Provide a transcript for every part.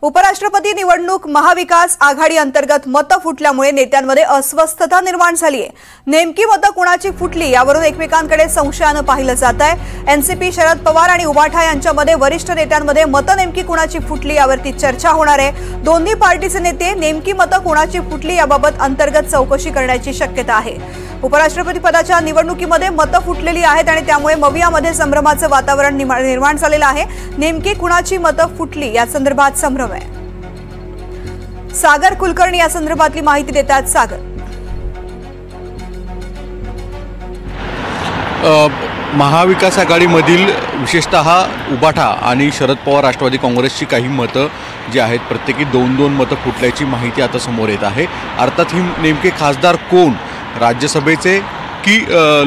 उपराष्ट्रपती निवडणूक महाविकास आघाडी अंतर्गत मतं फुटल्यामुळे नेत्यांमध्ये अस्वस्थता निर्माण झाली आहे। नेमकी मतं कुणाची फुटली यावरून एकमेकांकडे संशयाने पाहिलं जात आहे। एनसीपी शरद पवार आणि उबाठा यांच्यामध्ये वरिष्ठ नेत्यांमध्ये मतं नेमकी कुणाची फुटली यावरती चर्चा होणार आहे। दोन्ही पार्टीचे नेते नेमकी मतं कुणाची फुटली याबाबत अंतर्गत चौकशी करण्याची शक्यता आहे। उपराष्ट्रपती पदाच्या निवडणुकीमध्ये मतं फुटलेली आहेत आणि त्यामुळे मवियामध्ये संभ्रमाचं वातावरण निर्माण झालेलं आहे। नेमकी कुणाची मतं फुटली या संदर्भात संभ्रम आहे। सागर कुलकर्णी या संदर्भातली माहिती देतात। सागर, महाविकास आघाडीमधील विशेषतः उबाठा आणि शरद पवार राष्ट्रवादी काँग्रेसची काही मतं जी आहेत प्रत्येकी 2-2 मतं फुटल्याची माहिती आता समोर येत आहे। अर्थात ही नेमके खासदार कोण, राज्यसभेचे की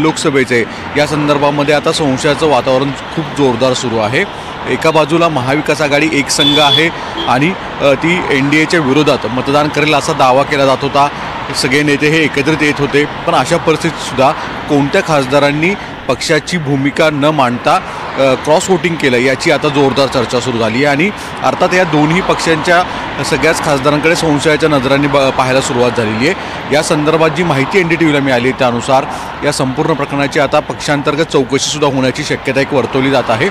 लोकसभेचे, या संदर्भामध्ये आता संशयाचं वातावरण खूप जोरदार सुरू आहे। एका बाजूला महाविकास आघाडी एक संघ आहे आणि ती एनडीएच्या विरोधात मतदान करेल असा दावा केला जात होता। सगळे नेते हे एकत्रित येत होते, पण अशा परिस्थितीत सुद्धा कोणत्या खासदारांनी पक्षाची भूमिका न मांडता क्रॉस वोटिंग केलं याची आता जोरदार चर्चा सुरू झाली आहे। आणि अर्थात या दोन्ही पक्षांच्या सगळ्याच खासदारांकडे संशयाच्या नजरांनी पाहायला सुरुवात झालेली आहे। या संदर्भात जी माहिती एनडीटीव्हीला मिळाली त्यानुसार या संपूर्ण प्रकरणाची आता पक्षांतर्गत चौकशीसुद्धा होण्याची शक्यता एक वर्तवली जात आहे।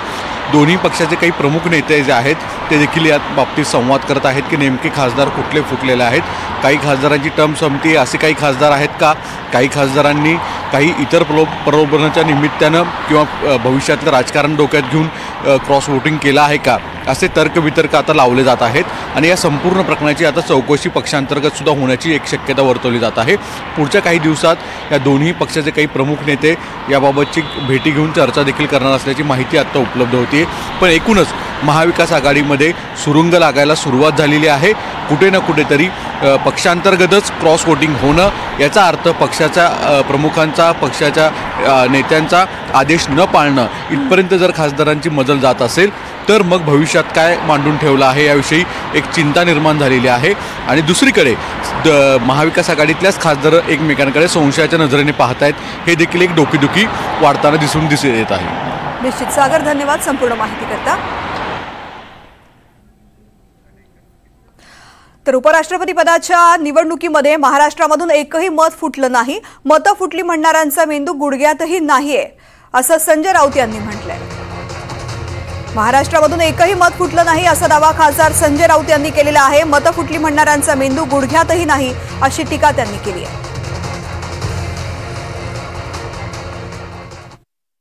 दोन्ही पक्षाचे काही प्रमुख नेते जे आहेत ते देखील या बाबतीत संवाद करत आहेत की नेमके खासदार कुठले फुटलेले आहेत। काही खासदारांची टर्म संपती, असे काही खासदार आहेत का, काही खासदारांनी काही इतर प्रलोभनाच्या निमित्तानं किंवा भविष्यातलं राजकारण डोक्यात घेऊन क्रॉस वोटिंग केलं आहे का, असे तर्कवितर्क आता लावले जात आहेत। आणि या संपूर्ण प्रकरणाची आता चौकशी पक्षांतर्गत सुद्धा होण्याची एक शक्यता वर्तवली जात आहे। पुढच्या काही दिवसात या दोन्ही पक्षाचे काही प्रमुख नेते याबाबतची भेटी घेऊन चर्चा देखील करणार असल्याची माहिती आता उपलब्ध होती। पण एकूणच महाविकास आघाडीमध्ये सुरुंग लागायला सुरुवात झालेली आहे। कुठे ना कुठेतरी पक्षांतर्गतच क्रॉस वोटिंग होणं याचा अर्थ पक्षाच्या प्रमुखांचा, पक्षाच्या नेत्यांचा आदेश न पाळणं इथपर्यंत जर खासदारांची मजल जात असेल तर मग भविष्यात काय मांडून ठेवलं आहे याविषयी एक चिंता निर्माण झालेली आहे। आणि दुसरीकडे महाविकास आघाडीतल्याच खासदार एकमेकांकडे संशयाच्या नजरेने पाहत आहेत, हे देखील एक डोकेदुखी वाढताना दिसून येत आहे। निश्चित सागर, धन्यवाद संपूर्ण माहिती करता। तर उपराष्ट्रपती पदाच्या निवडणुकीमध्ये महाराष्ट्रामधून एकही मत फुटलं नाही। मतं फुटली म्हणणाऱ्यांचा मेंदू गुडघ्यातही नाहीये असं संजय राऊत यांनी म्हटलंय। महाराष्ट्रामधून एकही मत फुटलं नाही असा दावा खासदार संजय राऊत यांनी केलेला आहे। मतं फुटली म्हणणाऱ्यांचा मेंदू गुडघ्यातही नाही अशी टीका त्यांनी केली आहे।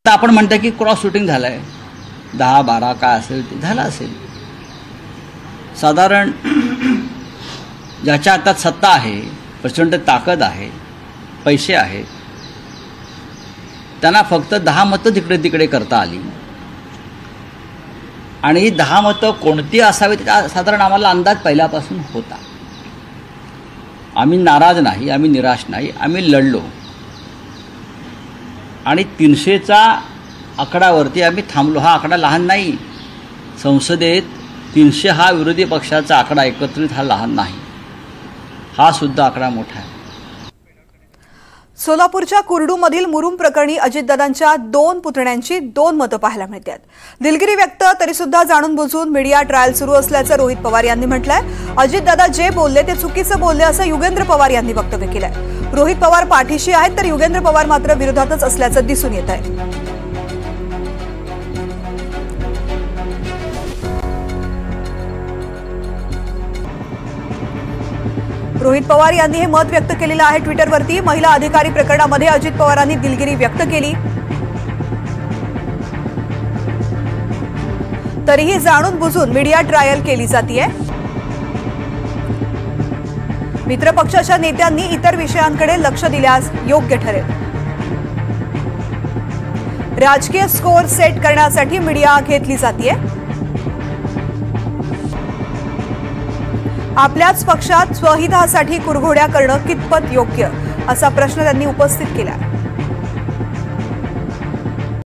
आपण म्हणतो की क्रॉस शूटिंग झालंय, 10-12 काय असेल ते झालं असेल। साधारण ज्याच्या हातात सत्ता आहे, प्रचंड ताकद आहे, पैसे आहेत, त्यांना फक्त 10 मतं तिकडे तिकडे करता आली आणि ही 10 मतं कोणती असावीत साधारण आम्हाला अंदाज पहिल्यापासून होता। आम्ही नाराज नाही, आम्ही निराश नाही, आम्ही लढलो आणि 300च्या आकडावरती आम्ही थांबलो। हा आकडा लहान नाही, संसदेत 300 हा विरोधी पक्षाचा आकडा एकत्रित हा लहान नाही, हा सुद्धा आकडा मोठा आहे। सोलापूरच्या कुर्डूमधील मुरुम प्रकरणी अजितदादांच्या 2 पुतण्यांची 2 मतं पाहायला मिळतात। दिलगिरी व्यक्त तरी सुद्धा जाणून बुजून मीडिया ट्रायल सुरू असल्याचं रोहित पवार यांनी म्हटलंय। अजितदादा जे बोलले ते चुकीचं बोलले असं युगेंद्र पवार यांनी वक्तव्य केलंय। रोहित पवार पाठीशी आहेत तर युगेंद्र पवार मात्र विरोधातच असल्याचं दिसून येत आहे। रोहित पवार यांनी हे मत व्यक्त केलेलं आहे ट्विटरवरती। महिला अधिकारी प्रकरणामध्ये अजित पवारांनी दिलगिरी व्यक्त केली, तरीही जाणून बुजून मीडिया ट्रायल केली जातीये। मित्रपक्षाच्या नेत्यांनी इतर विषयांकडे लक्ष दिल्यास योग्य ठरेल। राजकीय स्कोअर सेट करण्यासाठी मीडिया घेतली जातीये। आपल्याच पक्षात स्वहितासाठी कुरघोड्या करणं कितपत योग्य असा प्रश्न त्यांनी उपस्थित केला।